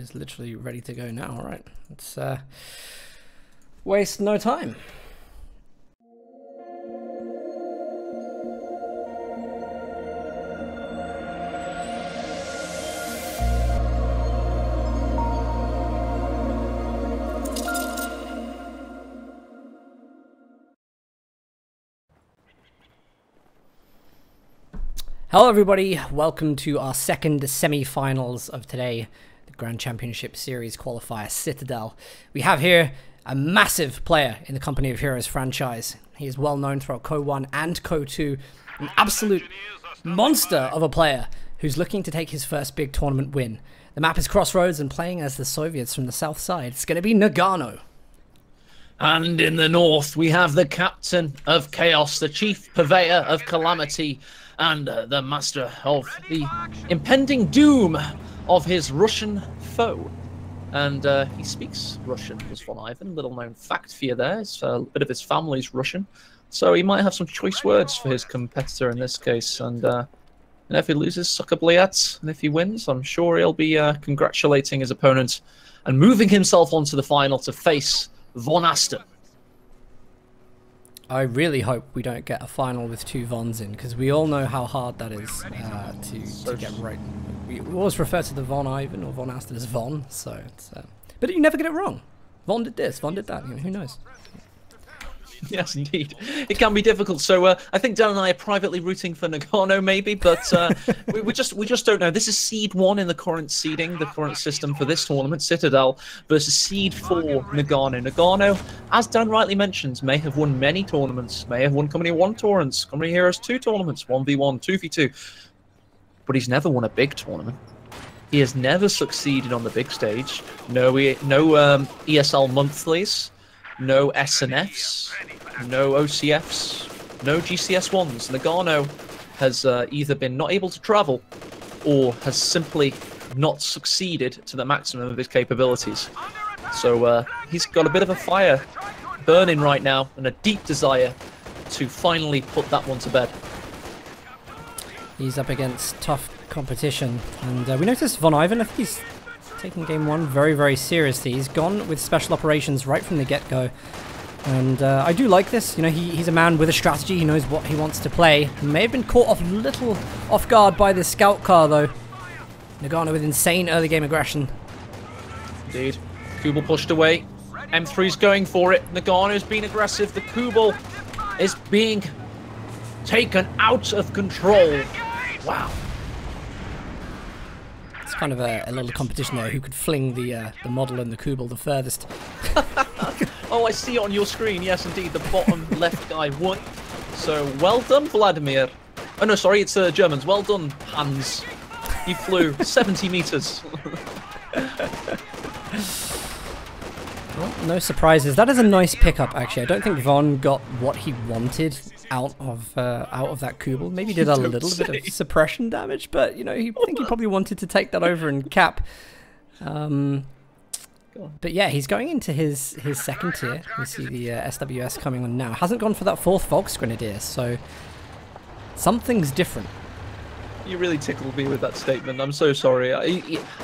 is literally ready to go now. All right, let's waste no time. Hello everybody, welcome to our second semi-finals of today, the Grand Championship Series qualifier Citadel. We have here a massive player in the Company of Heroes franchise. He is well known throughout Co-1 and Co-2, an absolute monster of a player who's looking to take his first big tournament win. The map is Crossroads, and playing as the Soviets from the south side, it's going to be Nagano. And in the north, we have the captain of chaos, the chief purveyor of calamity, and the master of the impending doom of his Russian foe. And he speaks Russian, was Von Ivan. Little known fact for you there. It's a bit of his family's Russian. So he might have some choice words for his competitor in this case. And if he loses, sucker bliat. And if he wins, I'm sure he'll be congratulating his opponent and moving himself onto the final to face Von Asten. I really hope we don't get a final with two Vons in, because we all know how hard that is to get right. We always refer to the Von Ivan or Von Asten as Von, so it's, but you never get it wrong. Von did this, Von did that. You know, who knows? Yes, indeed. It can be difficult. So I think Dan and I are privately rooting for Nagano, maybe, but we just don't know. This is Seed 1 in the current seeding, the current system for this tournament, Citadel, versus Seed 4, Nagano. Nagano, as Dan rightly mentions, may have won many tournaments, may have won Company 1 tournaments, Company Heroes 2 tournaments, 1v1, 2v2, but he's never won a big tournament. He has never succeeded on the big stage. No ESL monthlies. No SNFs, no OCFs, no GCS1s. Nagano has either been not able to travel or has simply not succeeded to the maximum of his capabilities. So he's got a bit of a fire burning right now and a deep desire to finally put that one to bed. He's up against tough competition, and we noticed Von Ivan, I think he's taking game one very, very seriously. He's gone with special operations right from the get-go. And I do like this. You know, he's a man with a strategy. He knows what he wants to play. He may have been caught off a little off guard by this scout car, though. Nagano with insane early game aggression. Indeed. Kubel pushed away. M3's going for it. Nagano's being aggressive. The Kubel is being taken out of control. Wow. Kind of a little competition there, who could fling the model and the Kubel the furthest. Oh, I see it on your screen. Yes, indeed, the bottom left guy won. So well done, Vladimir. Oh no, sorry, it's Germans. Well done, Hans. You flew 70 meters. Well, no surprises. That is a nice pickup, actually. I don't think Von got what he wanted out of that Kubel. Maybe did a little bit of suppression damage, but you know, I think he probably wanted to take that over and cap. But yeah, he's going into his second tier. We see the SWS coming on now. Hasn't gone for that fourth Volksgrenadier, so something's different. You really tickled me with that statement. I'm so sorry. I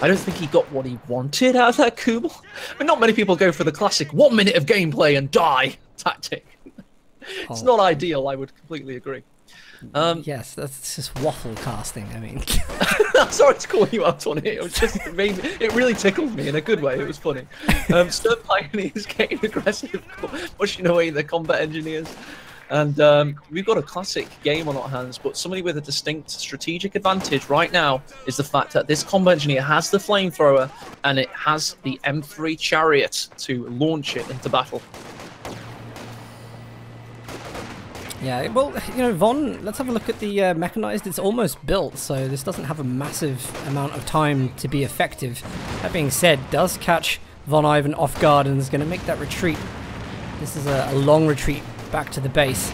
don't think he got what he wanted out of that Kubel. I mean, not many people go for the classic 1 minute of gameplay and die tactic. It's not ideal, I would completely agree. Yes, that's just waffle casting, I mean. I'm sorry to call you out on it. It was just it really tickled me in a good way. It was funny. Stern Pioneers getting aggressive, pushing away the combat engineers. And we've got a classic game on our hands, but somebody with a distinct strategic advantage right now is the fact that this combat engineer has the flamethrower and it has the M3 chariot to launch it into battle. Yeah, well, you know, Von, let's have a look at the mechanized. It's almost built, so this doesn't have a massive amount of time to be effective. That being said, does catch Von Ivan off guard and is going to make that retreat. This is a long retreat back to the base.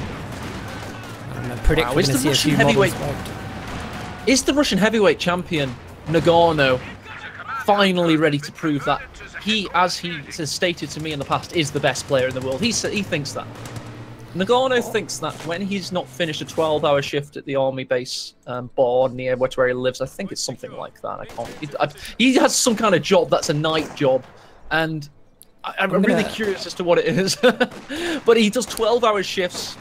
I predict we're going to see a few models wiped. Is the Russian heavyweight champion, Nagano, finally ready to prove that he, as he has stated to me in the past, is the best player in the world? He thinks that. Nagano thinks that when he's not finished a 12-hour shift at the army base bar near where he lives, I think it's something like that. I can't. He has some kind of job that's a night job, and I'm really curious as to what it is. But he does 12-hour shifts,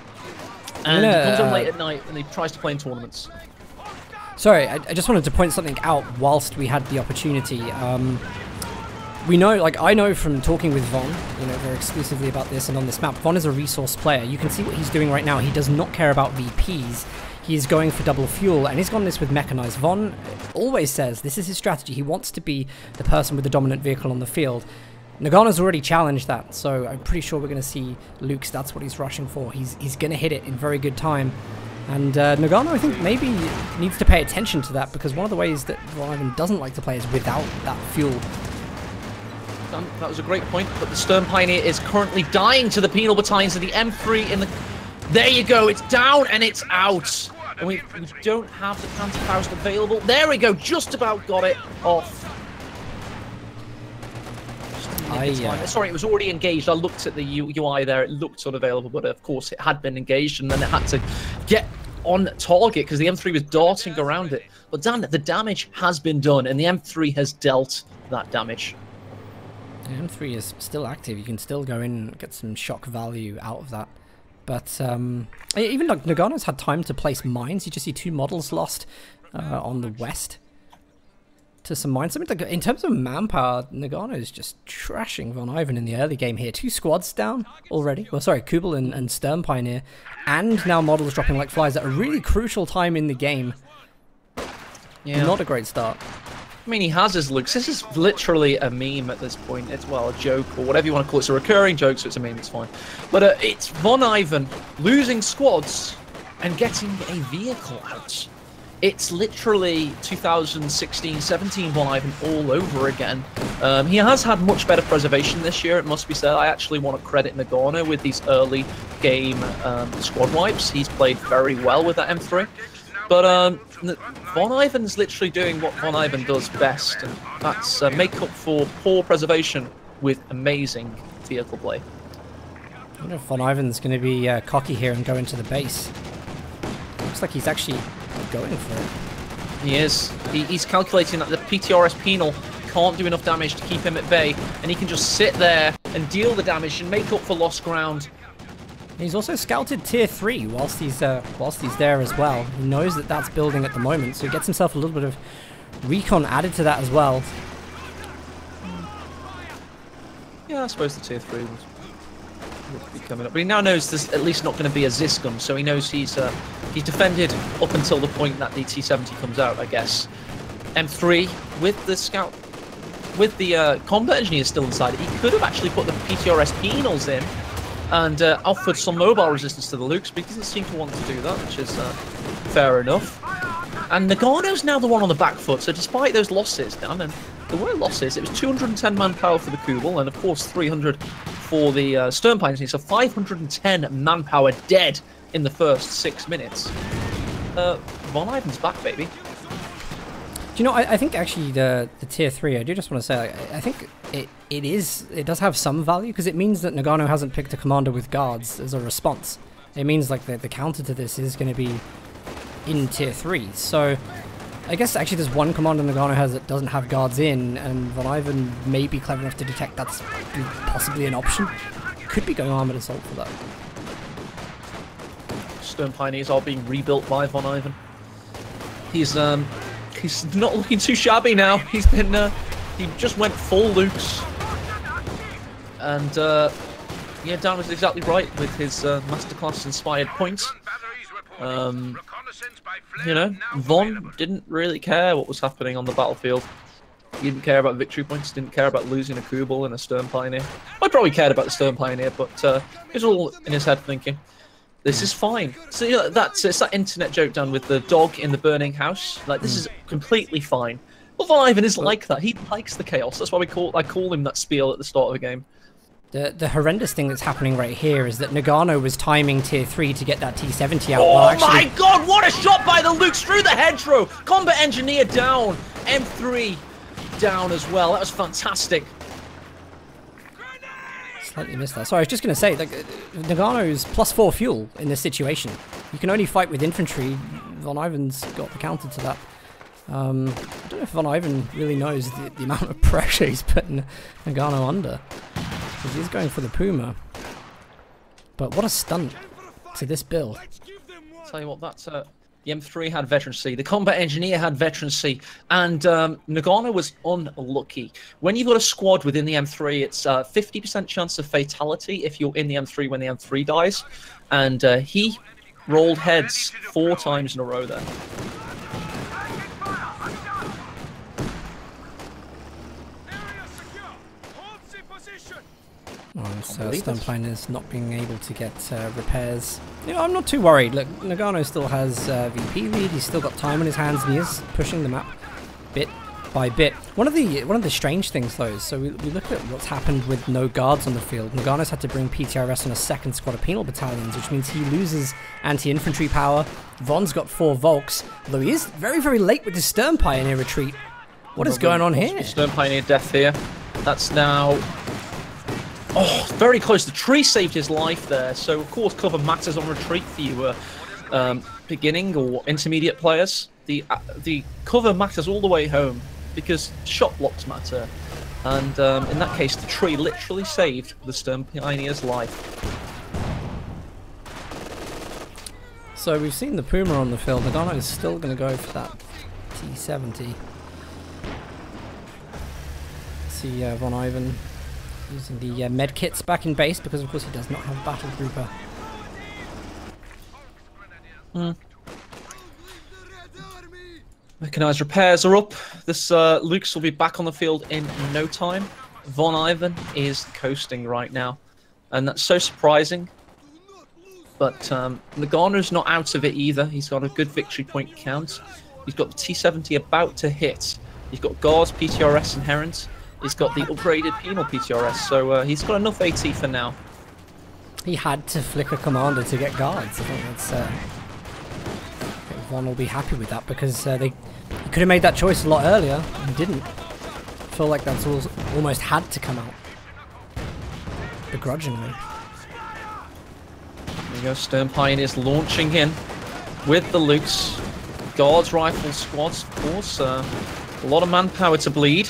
and he comes home late at night, and he tries to play in tournaments. Sorry, I just wanted to point something out whilst we had the opportunity. We know, like, I know from talking with Von, you know, very exclusively about this and on this map, Von is a resource player. You can see what he's doing right now. He does not care about VPs. He's going for double fuel, and he's gone this with mechanized. Von always says this is his strategy. He wants to be the person with the dominant vehicle on the field. Nagano's already challenged that, so I'm pretty sure we're going to see Luke's. That's what he's rushing for. He's going to hit it in very good time. And Nagano, I think, maybe needs to pay attention to that, because one of the ways that Von Ivan doesn't like to play is without that fuel. That was a great point, but the Stern Pioneer is currently dying to the penal battalions of the M3 in the... There you go, it's down and it's out. And we don't have the Panzerfaust available. There we go, just about got it off. Sorry, it was already engaged. I looked at the UI there, it looked unavailable, but of course it had been engaged, and then it had to get on target because the M3 was darting around it. But damn it, the damage has been done, and the M3 has dealt that damage. The M3 is still active. You can still go in and get some shock value out of that. But even like Nagano's had time to place mines. You just see 2 models lost on the west to some mines. I mean, like, in terms of manpower, Nagano's just trashing Von Ivan in the early game here. 2 squads down already. Well, sorry, Kubel and Stern Pioneer. And now models dropping like flies at a really crucial time in the game. Yeah. Not a great start. I mean, he has his looks. This is literally a meme at this point. It's, well, a joke or whatever you want to call it. It's a recurring joke, so it's a meme, it's fine. But it's Von Ivan losing squads and getting a vehicle out. It's literally 2016-17 Von Ivan all over again. He has had much better preservation this year, it must be said. I actually want to credit Nagano with these early game squad wipes. He's played very well with that M3. But Von Ivan's literally doing what Von Ivan does best, and that's make up for poor preservation with amazing vehicle play. I wonder if Von Ivan's going to be cocky here and go into the base. Looks like he's actually going for it. He is. He's calculating that the PTRS penal can't do enough damage to keep him at bay, and he can just sit there and deal the damage and make up for lost ground. He's also scouted tier 3 whilst he's there as well. He knows that that's building at the moment, so he gets himself a little bit of recon added to that as well. Yeah, I suppose the tier 3 would be coming up, but he now knows there's at least not going to be a Ziscum, so he knows he's defended up until the point that the T70 comes out, I guess. M3 with the scout, with the combat engineer still inside, he could have actually put the PTRS penals in and offered some mobile resistance to the Lukes, but he doesn't seem to want to do that, which is fair enough. And Nagano's now the one on the back foot, so despite those losses, Dan, and there were losses, it was 210 manpower for the Kubel, and of course 300 for the Stern Pioneer, so 510 manpower dead in the first 6 minutes. Von Ivan's back, baby. Do you know, I think actually the tier 3, I do just want to say, I think it does have some value, because it means that Nagano hasn't picked a commander with guards as a response. It means like the counter to this is going to be in tier 3. So I guess actually there's one commander Nagano has that doesn't have guards in, and Von Ivan may be clever enough to detect that's possibly an option. Could be going armored assault for that. Stern Pioneers are being rebuilt by Von Ivan. He's not looking too shabby now. He's been he just went full Lukes, and yeah, Dan was exactly right with his masterclass inspired points. You know, Von didn't really care what was happening on the battlefield. He didn't care about victory points, didn't care about losing a Kubel and a Stern Pioneer. I probably cared about the Stern Pioneer, but it was all in his head thinking, this is fine. So, you know, it's that internet joke done with the dog in the burning house. Like, this is completely fine. Well, Von Ivan is like that. He likes the chaos. That's why I call him that spiel at the start of the game. The horrendous thing that's happening right here is that Nagano was timing tier 3 to get that T70 out. Oh my god, what a shot by the Lukes through the hedgerow! Combat engineer down, M3 down as well. That was fantastic. Slightly missed that. Sorry, I was just going to say, like, Nagano's +4 fuel in this situation. You can only fight with infantry. Von Ivan's got the counter to that. I don't know if Von Ivan really knows the amount of pressure he's putting Nagano under. Because he's going for the Puma. But what a stunt to this build. Tell you what, that's the M3 had veterancy, the combat engineer had veterancy, and Nagano was unlucky. When you've got a squad within the M3, it's 50% chance of fatality if you're in the M3 when the M3 dies, and he rolled heads 4 times in a row there. Stonepine is not being able to get repairs. You know, I'm not too worried. Look, Nagano still has VP lead. He's still got time on his hands, and he is pushing the map bit by bit. One of the strange things, though, is so we look at what's happened with no guards on the field. Nagano's had to bring PTRS on a second squad of penal battalions, which means he loses anti-infantry power. Von's got 4 Volks, though he is very, very late with his Stern Pioneer retreat. What is going on here? Stern Pioneer death here. That's now... Oh, very close. The tree saved his life there. So, of course, cover matters on retreat for you beginning or intermediate players. The cover matters all the way home because shot blocks matter. And in that case, the tree literally saved the Stern Pioneer's life. So we've seen the Puma on the field. Nagano is still going to go for that T70. See Von Ivan using the med kits back in base because of course he does not have battle grouper. Mechanized repairs are up. This Lukes will be back on the field in no time. Von Ivan is coasting right now, and that's so surprising. But Nagano's not out of it either. He's got a good victory point count. He's got the T70 about to hit. He's got Guards, PTRS inherent. He's got the upgraded penal PTRS, so he's got enough AT for now. He had to flicker Commander to get guards. I think that's... Von will be happy with that because he could have made that choice a lot earlier and didn't. I feel like that's almost had to come out. Begrudgingly. There you go, Stern Pioneers launching in with the Lukes. Guards, rifle squads, of course. A lot of manpower to bleed.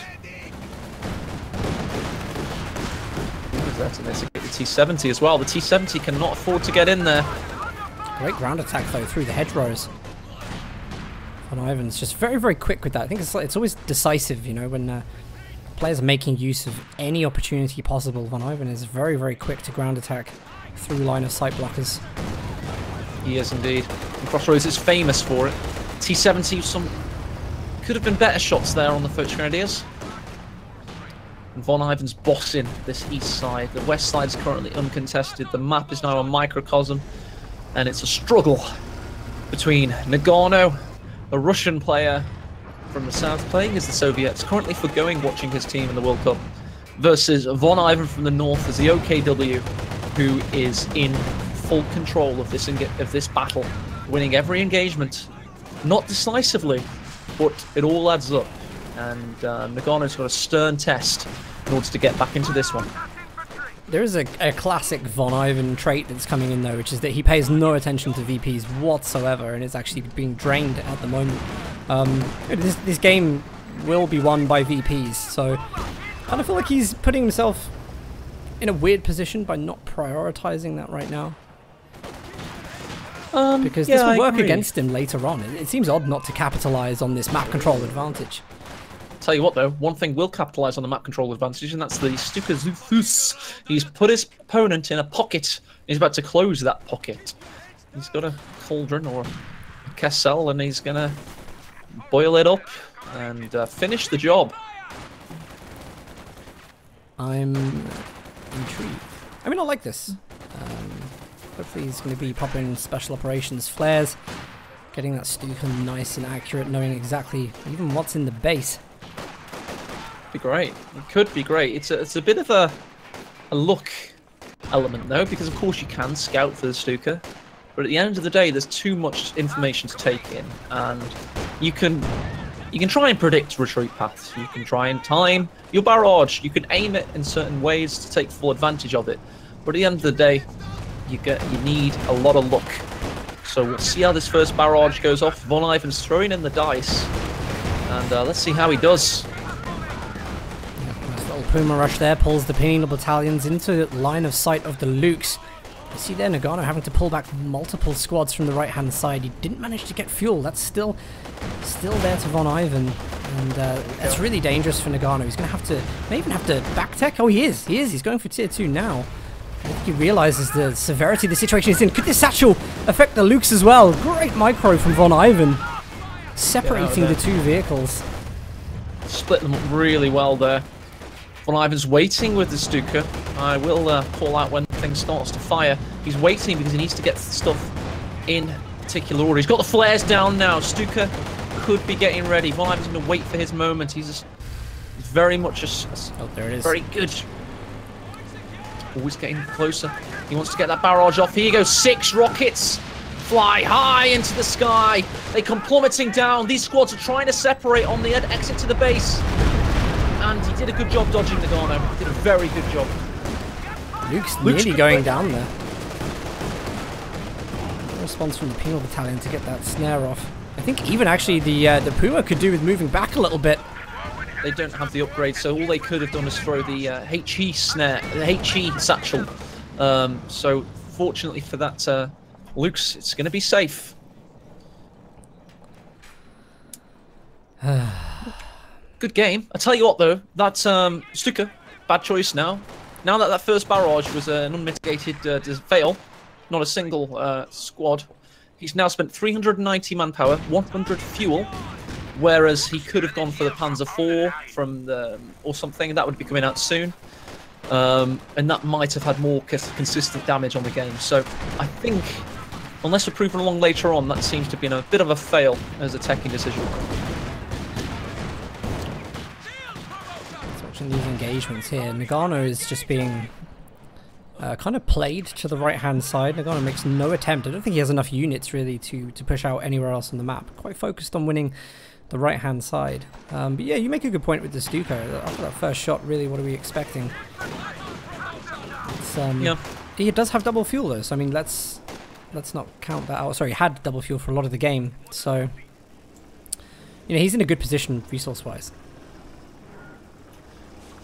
And they get the T70 as well. The T70 cannot afford to get in there. Great ground attack though through the hedgerows. Von Ivan's just very, very quick with that. I think it's always decisive, you know, when players are making use of any opportunity possible. Von Ivan is very, very quick to ground attack through line of sight blockers. He is indeed. And Crossroads is famous for it. T70 could have been better shots there on the Foot Grenadiers. And Von Ivan's bossing this east side. The west side is currently uncontested. The map is now a microcosm. And it's a struggle between Nagano, a Russian player from the south playing as the Soviets, currently forgoing watching his team in the World Cup, versus Von Ivan from the north as the OKW, who is in full control of this battle, winning every engagement. Not decisively, but it all adds up. And Nagano's got a stern test in order to get back into this one. There is a classic Von Ivan trait that's coming in though, which is that he pays no attention to VPs whatsoever and is actually being drained at the moment. This game will be won by VPs, so I kind of feel like he's putting himself in a weird position by not prioritizing that right now. Because this will work against him later on. It seems odd not to capitalize on this map control advantage. Tell you what though, one thing will capitalize on the map control advantage, and that's the Stuka Zufus. He's put his opponent in a pocket. He's about to close that pocket. He's got a cauldron or a Kessel, and he's gonna boil it up and finish the job. I'm intrigued. I mean, I like this. Hopefully he's going to be popping special operations flares, getting that Stuka nice and accurate, knowing exactly even what's in the base. Be great. It could be great. It's a bit of a luck element though, because of course you can scout for the Stuka, but at the end of the day there's too much information to take in, and you can You can try and predict retreat paths. You can try and time your barrage. You can aim it in certain ways to take full advantage of it. But at the end of the day, you need a lot of luck. So we'll see how this first barrage goes off. Von Ivan's throwing in the dice. And let's see how he does. Nice little Puma rush there. Pulls the Penal Battalions into line of sight of the Lukes. You see there Nagano having to pull back multiple squads from the right-hand side. He didn't manage to get fuel. That's still there to Von Ivan. And that's really dangerous for Nagano. He's going to have to, may even have to back tech. Oh, he is. He's going for tier 2 now. I think he realizes the severity the situation is in. Could this satchel affect the Lukes as well? Great micro from Von Ivan. Separating the two vehicles. Split them up really well there. Von Ivan's waiting with the Stuka. I will call out when things starts to fire. He's waiting because he needs to get stuff in particular order. He's got the flares down now. Stuka could be getting ready. Von Ivan's going to wait for his moment. He's very much oh, there it is. Very good. Always getting closer. He wants to get that barrage off. Here you go. 6 rockets fly high into the sky. They come plummeting down. These squads are trying to separate on the exit to the base. And he did a good job dodging Nagano. He did a very good job. Luke's nearly going down there. No response from the Penal Battalion to get that snare off. I think even actually the Puma could do with moving back a little bit. They don't have the upgrade, so all they could have done is throw the HE snare, the HE satchel. So fortunately for that, Luke's, it's going to be safe. Good game. I tell you what though, that Stuka, bad choice now. Now that first barrage was an unmitigated fail, not a single squad, he's now spent 390 manpower, 100 fuel, whereas he could have gone for the Panzer IV from the or something. That would be coming out soon, and that might have had more consistent damage on the game. So I think, unless we're proven along later on, that seems to have been a bit of a fail as a teching decision. Watching these engagements here, Nagano is just being kind of played to the right-hand side. Nagano makes no attempt. I don't think he has enough units really to push out anywhere else on the map. Quite focused on winning the right-hand side. But yeah, you make a good point with the Stuka. After that first shot, really, what are we expecting? It's, yeah. He does have double fuel though, so I mean, let's not count that out. Sorry, he had double fuel for a lot of the game, so you know he's in a good position resource-wise.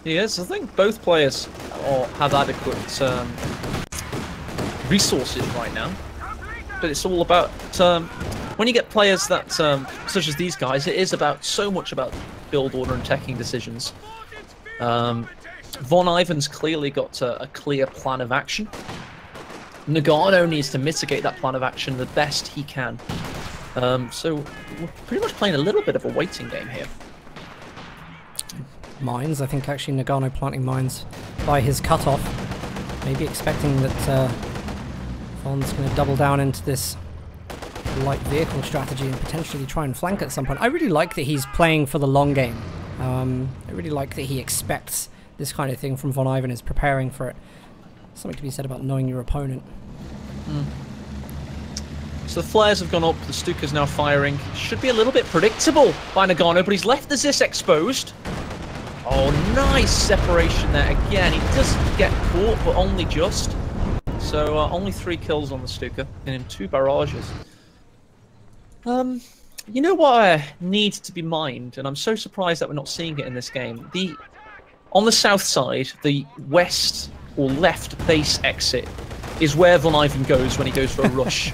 Yes, I think both players have adequate resources right now, but it's all about when you get players that such as these guys. It is about so much about build order and teching decisions. Von Ivan's clearly got a clear plan of action. Nagano needs to mitigate that plan of action the best he can. So we're pretty much playing a little bit of a waiting game here. Mines, I think actually Nagano planting mines by his cutoff. Maybe expecting that Von's going to double down into this light vehicle strategy and potentially try and flank at some point. I really like that he's playing for the long game. I really like that he expects this kind of thing from Von Ivan, is preparing for it. Something to be said about knowing your opponent. So the flares have gone up, the Stuka's now firing. Should be a little bit predictable by Nagano, but he's left the Zis exposed. Oh, nice separation there. Again, he does get caught, but only just. So only 3 kills on the Stuka and in 2 barrages. You know what needs to be mined, and I'm so surprised that we're not seeing it in this game. On the south side, the west or left base exit is where Von Ivan goes when he goes for a rush.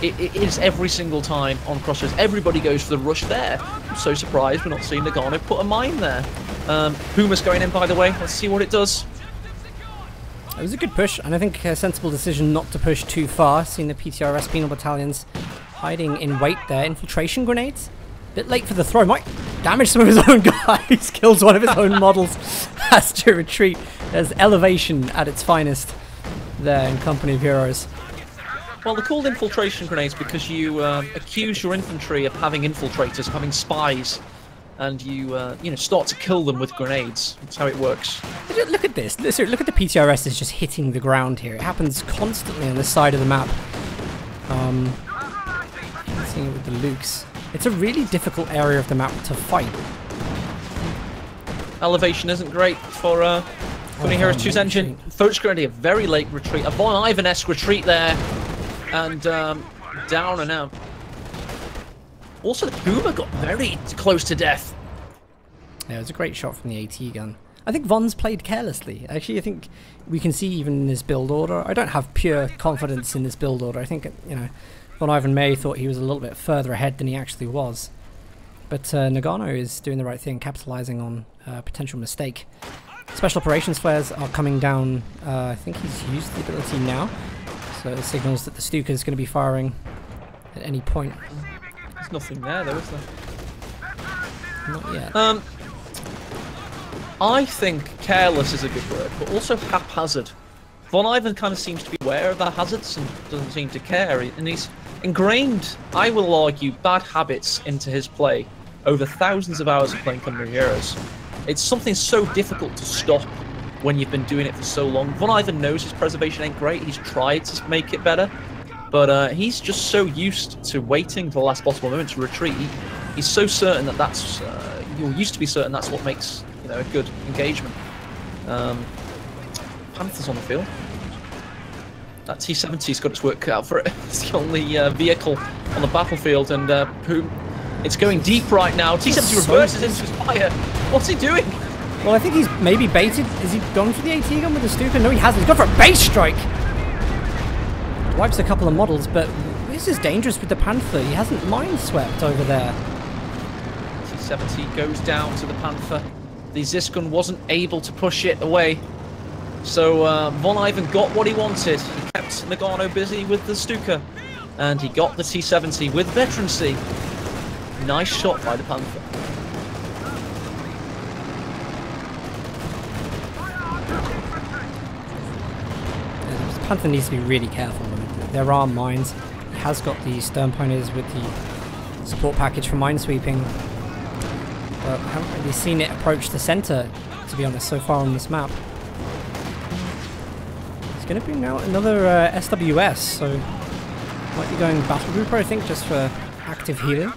It is every single time on Crossroads. Everybody goes for the rush there. I'm so surprised we're not seeing Nagano put a mine there. Puma's going in, by the way. Let's see what it does. It was a good push, and I think a sensible decision not to push too far. Seeing the PTRS Penal Battalions hiding in wait there. Infiltration grenades. Bit late for the throw. Might damage some of his own guys. Kills one of his own models. Has to retreat. There's elevation at its finest there in Company of Heroes. Well, they're called infiltration grenades because you accuse your infantry of having infiltrators, of having spies, and you know, start to kill them with grenades. That's how it works. Look at this. Look at the PTRS is just hitting the ground here. It happens constantly on this side of the map. Seeing it with the Lukes. It's a really difficult area of the map to fight. Elevation isn't great for Heroes 2's engine. Foch's going to be a very late retreat. A Von Ivan-esque retreat there. And down and out. Also, the Puma got very close to death. Yeah, it was a great shot from the AT gun. I think Von's played carelessly. Actually, I think we can see even in his build order. I don't have pure confidence in this build order. I think, you know, Von Ivan May thought he was a little bit further ahead than he actually was. But Nagano is doing the right thing, capitalizing on a potential mistake. Special operations flares are coming down. I think he's used the ability now. So it signals that the Stuka is going to be firing at any point. There's nothing there though, is there? Not yet. I think careless is a good word, but also haphazard. Von Ivan kind of seems to be aware of the hazards and doesn't seem to care, and he's ingrained, I will argue, bad habits into his play over thousands of hours of playing Company of Heroes. It's something so difficult to stop when you've been doing it for so long. Von Ivan knows his preservation ain't great. He's tried to make it better, but he's just so used to waiting for the last possible moment to retreat. He's so certain that that's, you're used to be certain that's what makes, you know, a good engagement. Panther's on the field. That T-70's got its work cut out for it. It's the only vehicle on the battlefield, and it's going deep right now. T-70 reverses into his fire. What's he doing? Well, I think he's maybe baited. Is he gone for the AT gun with the Stuka? No, he hasn't. He's gone for a base strike. Wipes a couple of models, but this is dangerous with the Panther. He hasn't mind swept over there. T-70 goes down to the Panther. The Zisgun wasn't able to push it away. So Von Ivan got what he wanted. He kept Nagano busy with the Stuka. And he got the T-70 with veterancy. Nice shot by the Panther. Panther needs to be really careful. There are mines. He has got the stern pointers with the support package for minesweeping. But I haven't really seen it approach the center, to be honest, so far on this map. He's going to bring out another SWS, so might be going battle grouper, I think, just for active healing.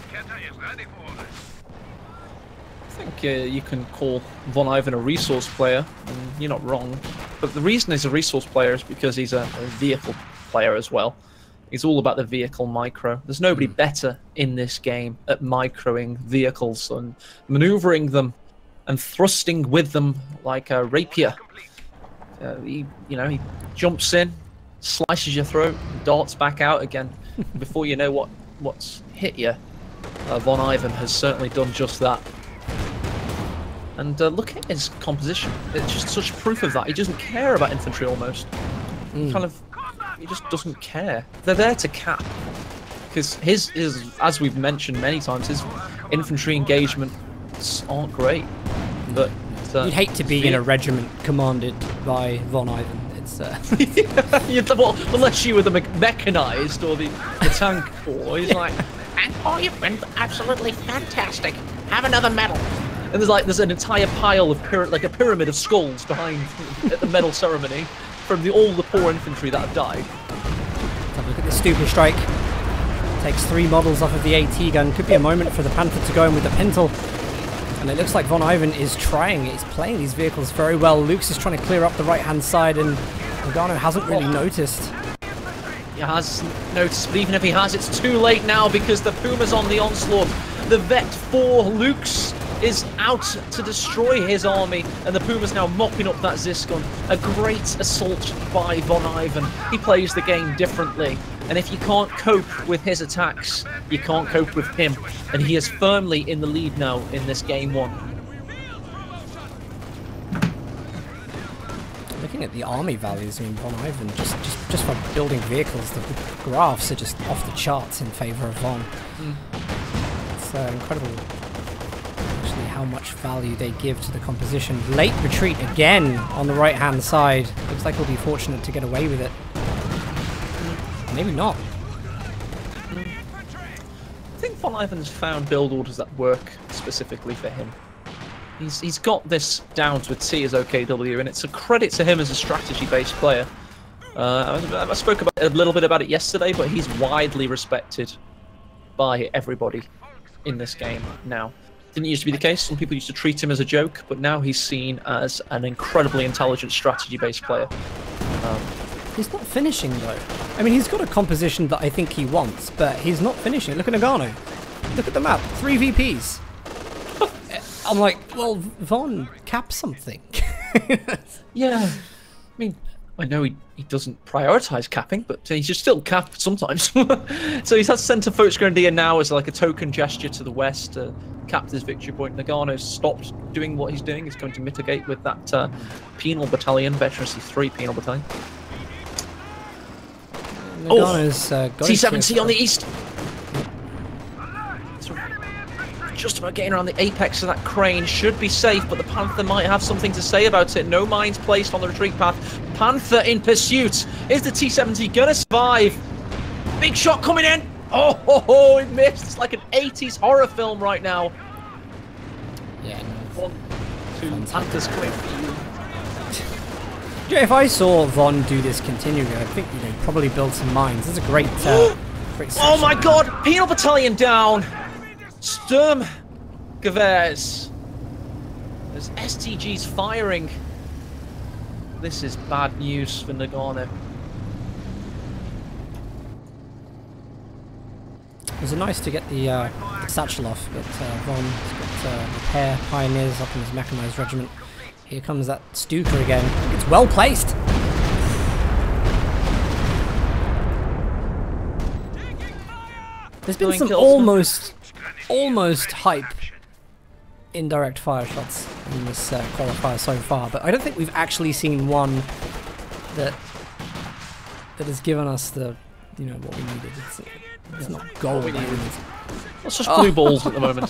I think you can call Von Ivan a resource player, and you're not wrong. But the reason he's a resource player is because he's a vehicle player as well. He's all about the vehicle micro. There's nobody better in this game at microing vehicles and maneuvering them and thrusting with them like a rapier. He jumps in, slices your throat, darts back out again. Before you know what's hit you, Von Ivan has certainly done just that. And look at his composition. It's just such proof of that. He doesn't care about infantry almost. He just doesn't care. They're there to cap. Because his, as we've mentioned many times, his infantry engagements aren't great. But you'd hate to be in a regiment commanded by Von Ivan. It's well, unless you were the mechanized or the tank corps. He's like, oh, you've been absolutely fantastic. Have another medal. And there's an entire pile of like a pyramid of skulls behind at the medal ceremony from all the poor infantry that have died. Have a look at the Stuka strike. Takes 3 models off of the AT gun. Could be a moment for the Panther to go in with the Pintle. And it looks like Von Ivan is trying. He's playing these vehicles very well. Luke's is trying to clear up the right-hand side, and Nagano hasn't really noticed. He has noticed, but even if he has, it's too late now because the Puma's on the onslaught. The Vet 4 Luke's is out to destroy his army, and the Puma's now mopping up that Zisgun. A great assault by Von Ivan. He plays the game differently, and if you can't cope with his attacks, you can't cope with him, and he is firmly in the lead now in this game 1. Looking at the army values, I mean, Von Ivan, just for building vehicles, the graphs are just off the charts in favour of Von. It's incredible how much value they give to the composition. Late retreat again on the right hand side. Looks like he'll be fortunate to get away with it. Maybe not. I think Von Ivan's found build orders that work specifically for him. He's got this down to a T as OKW, and it's a credit to him as a strategy-based player. I spoke a little bit about it yesterday, but he's widely respected by everybody. in this game now. Didn't used to be the case. Some people used to treat him as a joke, but now he's seen as an incredibly intelligent strategy-based player. He's not finishing though. I mean, he's got a composition that I think he wants, but he's not finishing. Look at Nagano. Look at the map. 3 VPs. I'm like, well, Von, cap something. Yeah. I mean, I know he doesn't prioritize capping, but he should still cap sometimes. So he's had centre Volksgrenadier now as like a token gesture to the west to cap this victory point. Nagano's stopped doing what he's doing. He's going to mitigate with that penal battalion, Veterancy 3 penal battalion. Nagano's T70 on the east. Just about getting around the apex of that crane. Should be safe, but the Panther might have something to say about it. No mines placed on the retreat path. Panther in pursuit. Is the T70 gonna survive? Big shot coming in. Oh, it missed. It's like an 80s horror film right now. Yeah. 1, 2, Panthers coming for you. Yeah, if I saw Von do this continually, I think probably build some mines. This is a great, great section. Oh my God! Penal battalion down. Sturm Gewehrs. There's STGs firing. This is bad news for Nagano. It was nice to get the satchel off, but Von's got repair pioneers up in his mechanized regiment. Here comes that Stuka again. It's well placed. There's been some almost hype indirect fire shots in this qualifier so far, but I don't think we've actually seen one that has given us the what we needed. It's not gold. It's just blue balls at the moment.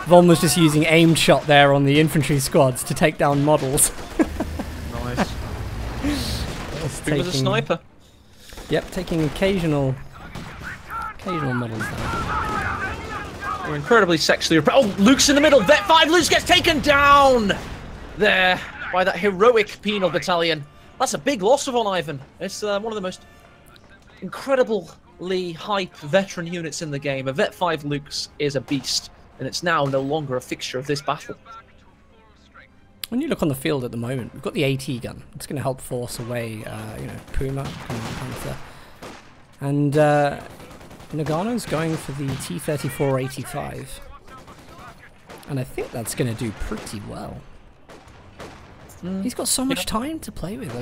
Von was just using aimed shot there on the infantry squads to take down models. Nice. He was a sniper. Yep, taking occasional models there. We're incredibly sexually. Oh, Luke's in the middle. Vet 5 Luke gets taken down there by that heroic penal battalion. That's a big loss of Von Ivan. It's one of the most incredibly hype veteran units in the game. A Vet 5 Luke's is a beast, and it's now no longer a fixture of this battle. When you look on the field at the moment, we've got the AT gun. It's going to help force away, Puma, Panther. And Nagano's going for the T-34-85. And I think that's going to do pretty well. He's got so much time to play with.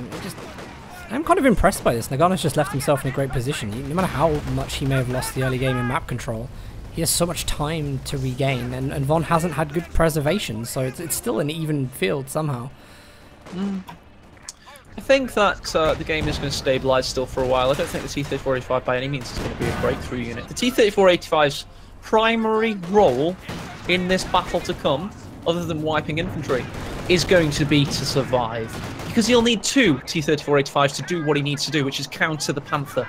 I'm kind of impressed by this. Nagano's just left himself in a great position. No matter how much he may have lost the early game in map control, he has so much time to regain, and Von hasn't had good preservation, so it's still an even field somehow. I think that the game is going to stabilize still for a while. I don't think the T-34-85 by any means is going to be a breakthrough unit. The T-34-85's primary role in this battle to come, other than wiping infantry, is going to be to survive. Because he'll need 2 T-34-85s to do what he needs to do, which is counter the Panther.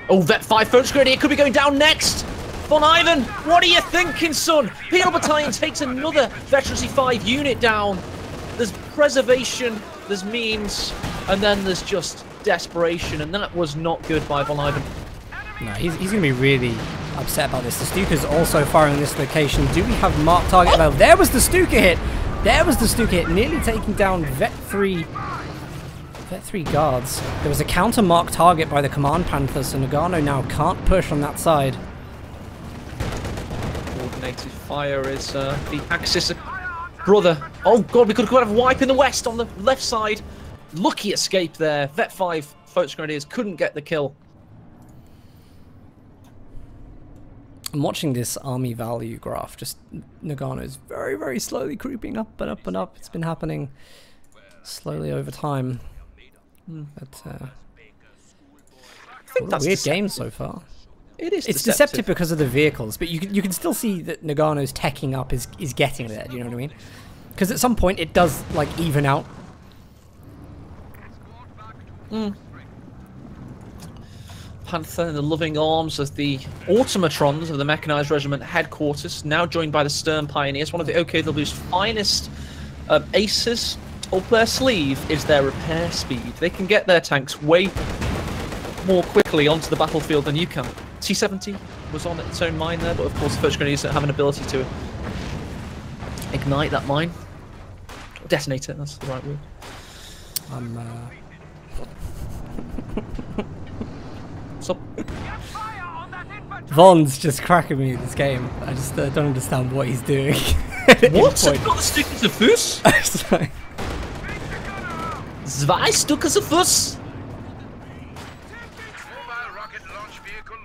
Oh, Vet 5 Volksgrenadier could be going down next! Von Ivan, what are you thinking, son? Penal Battalion takes another Veterancy 5 unit down. There's preservation, there's memes, and then there's just desperation, and that was not good by Von Ivan. No, he's going to be really upset about this. The Stuka's also firing in this location. Do we have marked target? Well, there was the Stuka hit. There was the Stuka hit, nearly taking down Vet 3 guards. There was a counter marked target by the Command Panther, so Nagano now can't push on that side. Coordinated fire is the Axis brother. Oh god, we could have a wipe in the west on the left side. Lucky escape there. Vet 5 Volksgrenadiers couldn't get the kill. I'm watching this army value graph. Just Nagano's very, very slowly creeping up and up and up. It's been happening slowly over time. But I think that's a weird deceptive. Game so far. It is. It's deceptive because of the vehicles, but you can still see that Nagano's teching up is getting there. Do you know what I mean? Because at some point it does like even out. Panther in the loving arms of the automatrons of the Mechanized Regiment headquarters, now joined by the Stern Pioneers. One of the OKW's finest aces up their sleeve is their repair speed. They can get their tanks way more quickly onto the battlefield than you can. T-70 was on its own mine there, but of course the first grenades have an ability to ignite that mine. Detonate it, that's the right word. Stop. Von's just cracking me in this game. I just don't understand what he's doing. What? Not the Stukas of Fuss? Zwei Stukas of Fuss?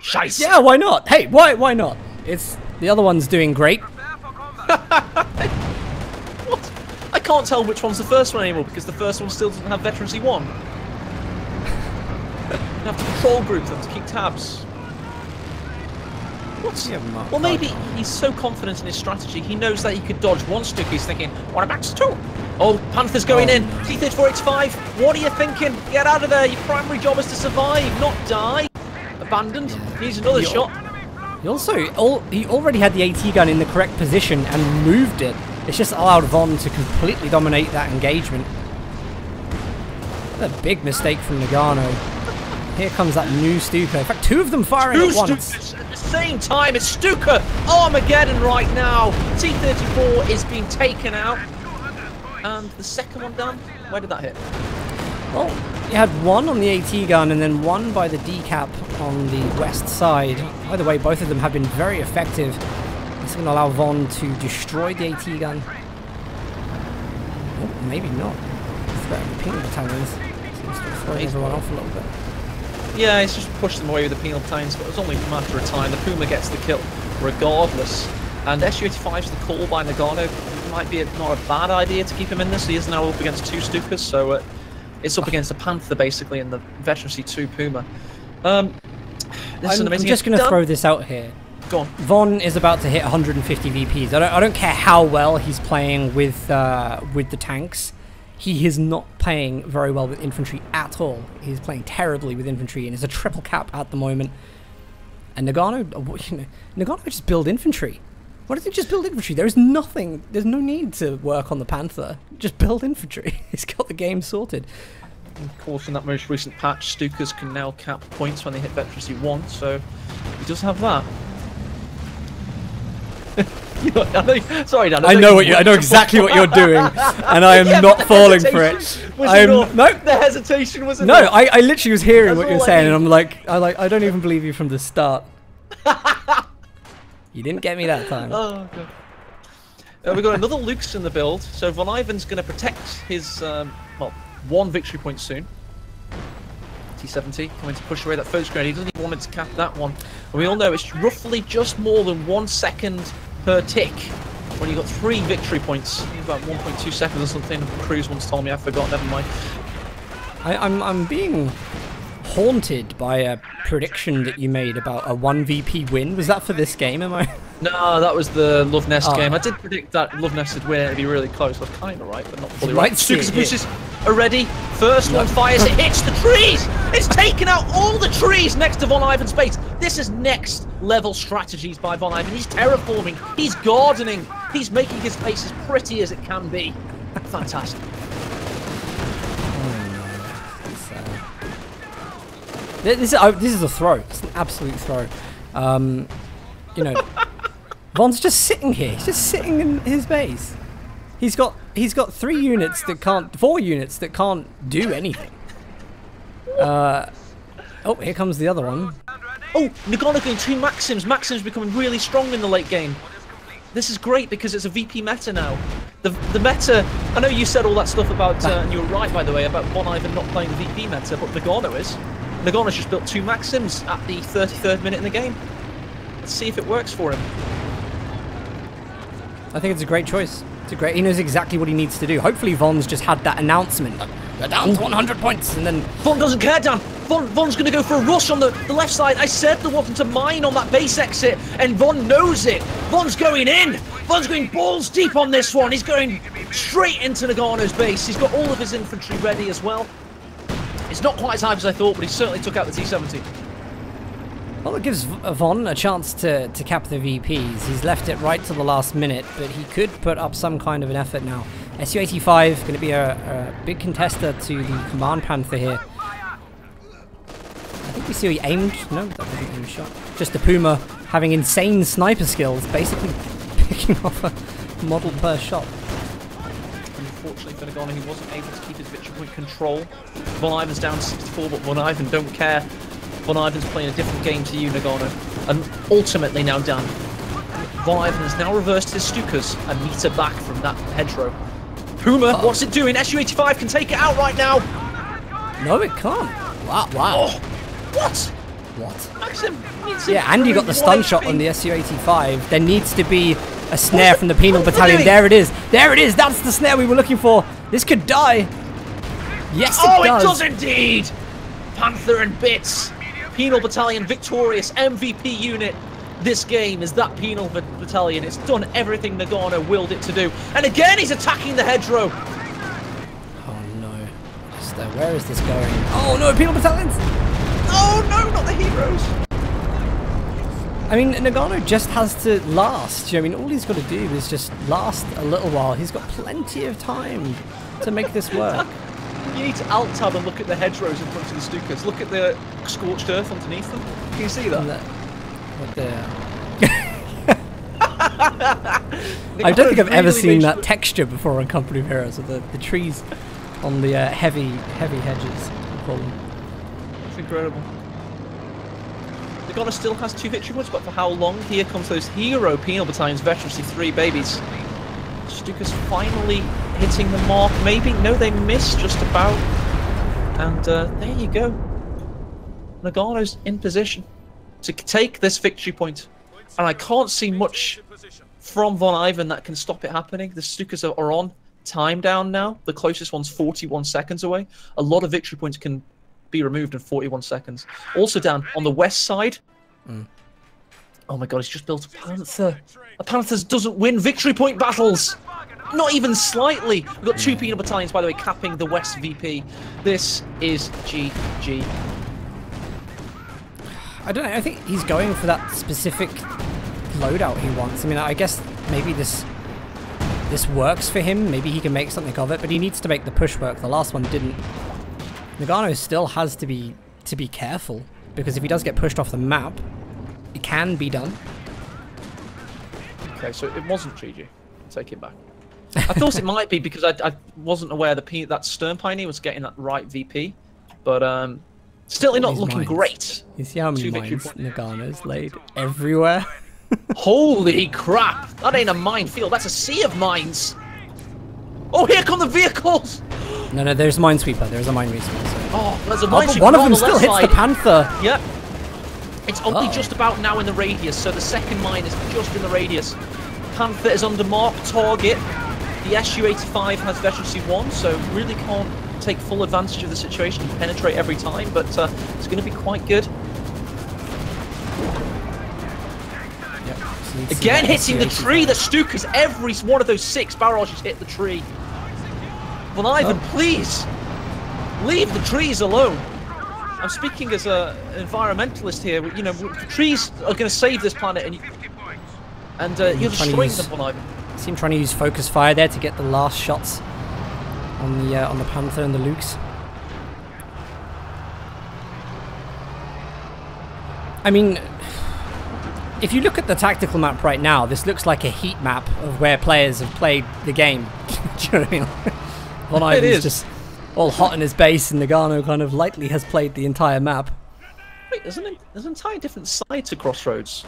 Scheiße. Yeah, why not? Hey, why not? It's the other one's doing great. What? I can't tell which one's the first one anymore because the first one still doesn't have Veterancy 1. You have to control group them to keep tabs. What? Yeah, well, maybe he's so confident in his strategy, he knows that he could dodge one Stuk. He's thinking, what about two? Oh, Panther's going in. T-34X5, what are you thinking? Get out of there. Your primary job is to survive, not die. Abandoned. Needs another shot. He already had the AT gun in the correct position and moved it. It's just allowed Von to completely dominate that engagement. What a big mistake from Nagano. Here comes that new Stuka. In fact, two of them firing at once. Stukas at the same time. It's Stuka Armageddon right now. T-34 is being taken out. And the second one down. Where did that hit? Well, you had one on the AT gun and then one by the decap on the west side. Either way, both of them have been very effective. It's going to allow Von to destroy the AT gun. Oh, maybe not. Threatening the penal battalions. Seems to have thrown everyone off a little bit. Yeah, he's just pushed them away with the penal battalions, but it's only a matter of time. The Puma gets the kill regardless. And SU-85's the call by Nagano. It might be not a bad idea to keep him in this. He is now up against two Stukas, so it's up against a Panther basically in the Veterancy 2 Puma. I'm just going to throw this out here. Go on. Von is about to hit 150 VPs. I don't care how well he's playing with the tanks. He is not playing very well with infantry at all. He's playing terribly with infantry and is a triple cap at the moment. And Nagano, Nagano just build infantry. Why doesn't he just build infantry? There's no need to work on the Panther. Just build infantry. He's got the game sorted. Of course, in that most recent patch, Stukas can now cap points when they hit Veterancy 1, so he does have that. Sorry, Dan. I know exactly what you're doing, and I am not falling for it. No, the hesitation was no. I literally was hearing what you're saying, and I'm like, I don't even believe you from the start. You didn't get me that time. Oh, God. We've got another Luke's in the build, so Von Ivan's going to protect his, one victory point soon. T-70 coming to push away that first grenade. He doesn't even want to cap that one. And we all know it's roughly just more than 1 second per tick when you've got 3 victory points. About 1.2 seconds or something. Cruz once told me, I forgot, never mind. I'm being haunted by a prediction that you made about a 1 VP win. Was that for this game, am I? No, that was the Love Nest game. I did predict that Love Nest would win. It'd be really close. I was kind of right, but not fully right. Stukas Abuses are ready. First one fires. It hits the trees. It's taken out all the trees next to Von Ivan's base. This is next level strategies by Von Ivan. He's terraforming. He's gardening. He's making his base as pretty as it can be. Fantastic. This is a throw. It's an absolute throw. You know, Von's just sitting here. He's just sitting in his base. He's got 4 units that can't do anything. Oh, here comes the other one. Oh, Nagano getting 2 Maxims. Maxims becoming really strong in the late game. This is great because it's a VP meta now. The meta, I know you said all that stuff about, and you were right by the way, about Von Ivan not playing the VP meta, but Nagano is. Nagano's just built 2 Maxims at the 33rd minute in the game. Let's see if it works for him. I think it's a great choice. He knows exactly what he needs to do. Hopefully Von's just had that announcement. Like, they're down to 100 points, and then... Von doesn't care, Dan. Von's going to go for a rush on the left side. I said there wasn't a mine on that base exit, and Von knows it. Von's going in. Von's going balls deep on this one. He's going straight into Nagano's base. He's got all of his infantry ready as well. It's not quite as high as I thought, but he certainly took out the T-70. Well, it gives Von a chance to cap the VPs. He's left it right to the last minute, but he could put up some kind of an effort now. SU-85 going to be a big contester to the Command Panther here. I think we see he aimed. No, that wasn't an aim shot. Just the Puma having insane sniper skills, basically picking off a model per shot. Unfortunately for Nagano, he wasn't able to keep his victory point control. Von Ivan's down 64, but Von Ivan don't care. Von Ivan's playing a different game to you, Nagano. And ultimately now, Dan, Von Ivan has now reversed his Stukas a meter back from that hedgerow. Puma, what's it doing? SU-85 can take it out right now. No, it can't. Wow. Oh, what? What? Maxim needs Yeah, and you got the stun shot on the SU-85. There needs to be a snare from the Penal Battalion. There it is. There it is. That's the snare we were looking for. This could die. Yes, it does. Oh, it does indeed. Panther and bits. Penal Battalion victorious. MVP unit. This game is that Penal Battalion. It's done everything Nagano willed it to do. And again, he's attacking the hedgerow. Oh, no. Where is this going? Oh, no, Penal Battalions. Oh, no, not the heroes. I mean, Nagano just has to last. I mean, all he's got to do is just last a little while. He's got plenty of time to make this work. You need to alt-tab and look at the hedgerows in front of the Stukas. Look at the scorched earth underneath them. Can you see that? What the... I don't think I've ever seen that texture before on Company of Heroes, with the trees on the heavy hedges. It's incredible. Nagano still has 2 victory points, but for how long? Here comes those hero Penal Battalions, Veterancy 3 babies. Stukas finally hitting the mark, maybe? No, they missed just about. And there you go. Nagano's in position to take this victory point. And I can't see much from Von Ivan that can stop it happening. The Stukas are on time down now. The closest one's 41 seconds away. A lot of victory points can be removed in 41 seconds. Also down on the west side. Oh my god, he's just built a Panther. A Panther doesn't win victory point battles. Not even slightly. We've got 2 Penal Battalions, by the way, capping the West VP. This is GG. I don't know, I think he's going for that specific loadout he wants. I mean, I guess maybe this works for him. Maybe he can make something of it, but he needs to make the push work. The last one didn't. Nagano still has to be careful, because if he does get pushed off the map, it can be done. Okay, so it wasn't GG. Take it back. I thought it might be, because I wasn't aware that Stern Pioneer was getting that right VP, but still not looking great. You see how many mines Nagano's laid everywhere? Holy crap! That ain't a minefield, that's a sea of mines! Oh, here come the vehicles! No, there's a minesweeper. There's a minesweeper. Oh, there's a minesweeper. One of them still hits the Panther. Yep. It's only just about now in the radius, so the second mine is just in the radius. Panther is under mark target. The SU-85 has Veterancy 1, so really can't take full advantage of the situation and penetrate every time, but it's going to be quite good. Yep. Again, hitting the tree. The Stukas, every one of those 6 barrages hit the tree. Von Ivan, please leave the trees alone. I'm speaking as an environmentalist here. You know, trees are going to save this planet, and you're destroying them, Von Ivan. See him trying to use focus fire there to get the last shots on the Panther and the Lukes. I mean, if you look at the tactical map right now, this looks like a heat map of where players have played the game. Do you know what I mean? Von Ivan's just all hot in his base, and Nagano kind of lightly has played the entire map. Wait, there's an entire different side to Crossroads.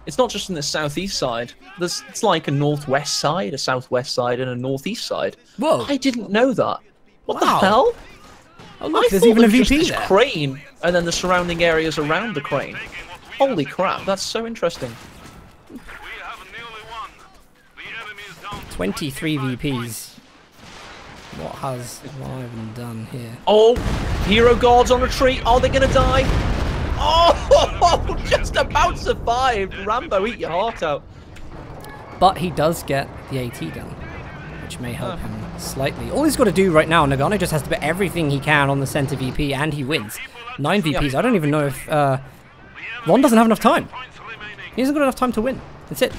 It's not just in the southeast side. It's like a northwest side, a southwest side, and a northeast side. Whoa! I didn't know that. What the hell? Oh look, there's even a VP there. Crane, and then the surrounding areas around the crane. Holy crap! That's so interesting. 23 VPs. What has Von Ivan done here? Oh, hero guards on a tree. Are they gonna die? Oh, just about survived. Rambo, eat your heart out. But he does get the AT gun, which may help him slightly. All he's got to do right now, Nagano just has to put everything he can on the center VP, and he wins. 9 VPs. I don't even know if Von doesn't have enough time. He hasn't got enough time to win. That's it.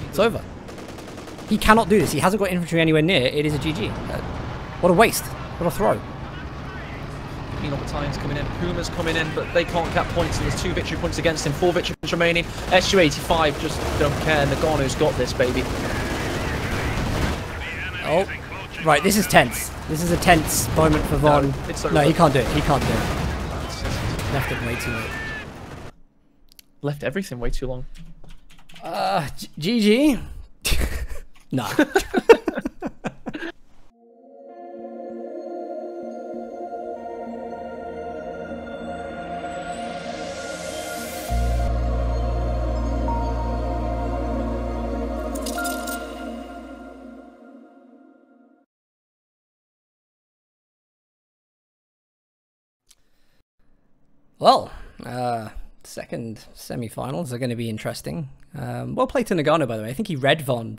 It's over. He cannot do this. He hasn't got infantry anywhere near. It is a GG. What a waste. What a throw. Penal Battalion's coming in, Puma's coming in, but they can't cap points, and there's 2 victory points against him, 4 victories remaining. SU85 just don't care, Nagano's got this, baby. Oh, right, this is tense. This is a tense moment for Von. No, he can't do it. He can't do it. Left it way too late. Left everything way too long. GG. No. Well, second semi-finals are going to be interesting. Well played to Nagano, by the way. I think he read Von